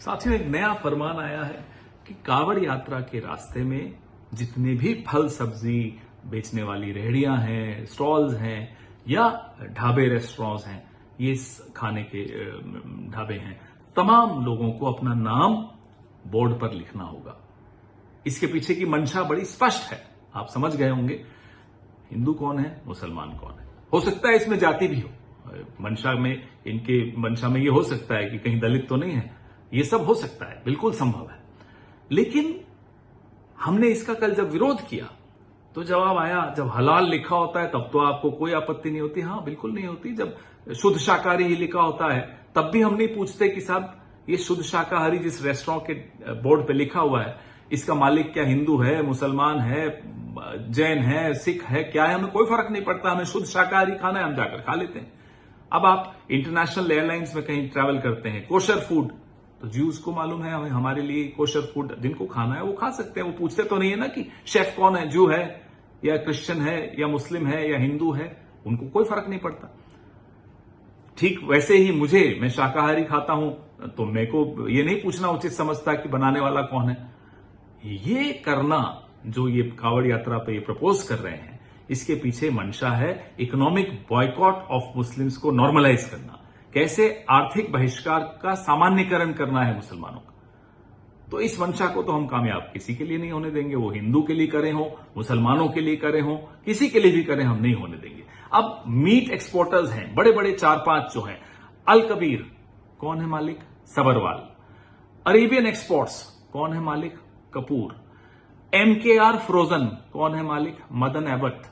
साथियों, एक नया फरमान आया है कि कांवड़ यात्रा के रास्ते में जितने भी फल सब्जी बेचने वाली रेहड़ियां हैं, स्टॉल्स हैं या ढाबे रेस्टोरेंट्स हैं, ये खाने के ढाबे हैं, तमाम लोगों को अपना नाम बोर्ड पर लिखना होगा। इसके पीछे की मंशा बड़ी स्पष्ट है, आप समझ गए होंगे। हिंदू कौन है, मुसलमान कौन है। हो सकता है इसमें जाति भी हो, मंशा में ये हो सकता है कि कहीं दलित तो नहीं है, ये सब हो सकता है, बिल्कुल संभव है। लेकिन हमने इसका कल जब विरोध किया तो जवाब आया, जब हलाल लिखा होता है तब तो आपको कोई आपत्ति नहीं होती। हाँ, बिल्कुल नहीं होती। जब शुद्ध शाकाहारी ही लिखा होता है तब भी हम नहीं पूछते कि साहब ये शुद्ध शाकाहारी जिस रेस्टोरेंट के बोर्ड पे लिखा हुआ है, इसका मालिक क्या हिंदू है, मुसलमान है, जैन है, सिख है, क्या है, हमें कोई फर्क नहीं पड़ता। हमें शुद्ध शाकाहारी खाना है, हम जाकर खा लेते हैं। अब आप इंटरनेशनल एयरलाइंस में कहीं ट्रैवल करते हैं, कोशर फूड, तो ज्यूज को मालूम है, हमें हमारे लिए कोशर फूड जिनको खाना है वो खा सकते हैं। वो पूछते तो नहीं है ना कि शेफ कौन है, जू है या क्रिश्चियन है या मुस्लिम है या हिंदू है, उनको कोई फर्क नहीं पड़ता। ठीक वैसे ही मैं शाकाहारी खाता हूं तो मेरे को ये नहीं पूछना उचित समझता कि बनाने वाला कौन है। ये करना जो ये कांवड़ यात्रा पे ये प्रपोज कर रहे हैं, इसके पीछे मंशा है इकोनॉमिक बॉयकॉट ऑफ मुस्लिम्स को नॉर्मलाइज करना। कैसे आर्थिक बहिष्कार का सामान्यकरण करना है मुसलमानों का। तो इस मंशा को तो हम कामयाब किसी के लिए नहीं होने देंगे। वो हिंदू के लिए करें हो, मुसलमानों के लिए करें हो, किसी के लिए भी करें, हम नहीं होने देंगे। अब मीट एक्सपोर्टर्स हैं बड़े बड़े 4-5 जो हैं, अल कबीर कौन है मालिक, सबरवाल। अरेबियन एक्सपोर्ट्स कौन है मालिक, कपूर। MKR फ्रोजन कौन है मालिक, मदन एबट।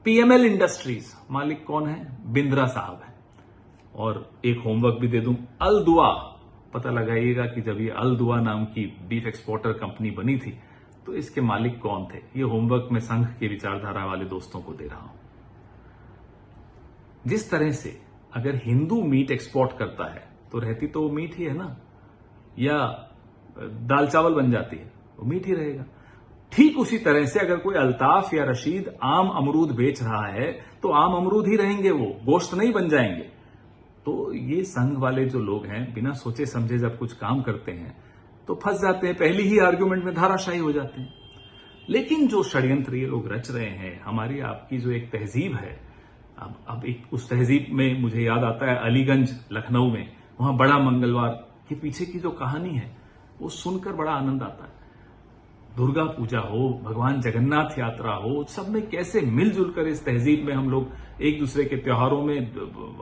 PML इंडस्ट्रीज मालिक कौन है, बिंद्रा साहब है। और एक होमवर्क भी दे दूं, अल दुआ, पता लगाइएगा कि जब ये अल दुआ नाम की बीफ एक्सपोर्टर कंपनी बनी थी तो इसके मालिक कौन थे। ये होमवर्क मैं संघ के विचारधारा वाले दोस्तों को दे रहा हूं। जिस तरह से अगर हिंदू मीट एक्सपोर्ट करता है तो रहती तो वो मीट ही है ना, या दाल चावल बन जाती है, वो मीट ही रहेगा। ठीक उसी तरह से अगर कोई अल्ताफ या रशीद आम अमरूद बेच रहा है तो आम अमरूद ही रहेंगे, वो गोश्त नहीं बन जाएंगे। तो ये संघ वाले जो लोग हैं बिना सोचे समझे जब कुछ काम करते हैं तो फंस जाते हैं, पहली ही आर्ग्यूमेंट में धाराशायी हो जाते हैं। लेकिन जो षड्यंत्र ये लोग रच रहे हैं, हमारी आपकी जो एक तहजीब है, अब एक उस तहजीब में मुझे याद आता है अलीगंज लखनऊ में, वहां बड़ा मंगलवार के पीछे की जो कहानी है वो सुनकर बड़ा आनंद आता है। दुर्गा पूजा हो, भगवान जगन्नाथ यात्रा हो, सब में कैसे मिलजुल कर इस तहजीब में हम लोग एक दूसरे के त्योहारों में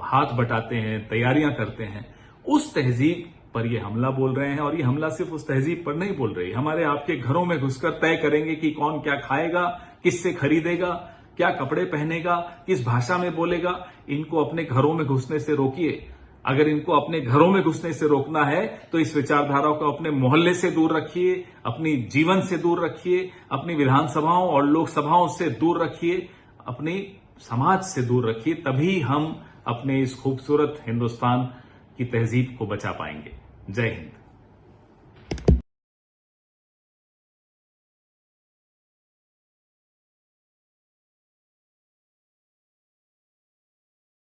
हाथ बटाते हैं, तैयारियां करते हैं। उस तहजीब पर ये हमला बोल रहे हैं, और ये हमला सिर्फ उस तहजीब पर नहीं बोल रहे, हमारे आपके घरों में घुसकर तय करेंगे कि कौन क्या खाएगा, किससे खरीदेगा, क्या कपड़े पहनेगा, किस भाषा में बोलेगा। इनको अपने घरों में घुसने से रोकिए। अगर इनको अपने घरों में घुसने से रोकना है तो इस विचारधारा को अपने मोहल्ले से दूर रखिए, अपनी जीवन से दूर रखिए, अपनी विधानसभाओं और लोकसभाओं से दूर रखिए, अपने समाज से दूर रखिए। तभी हम अपने इस खूबसूरत हिंदुस्तान की तहजीब को बचा पाएंगे। जय हिंद।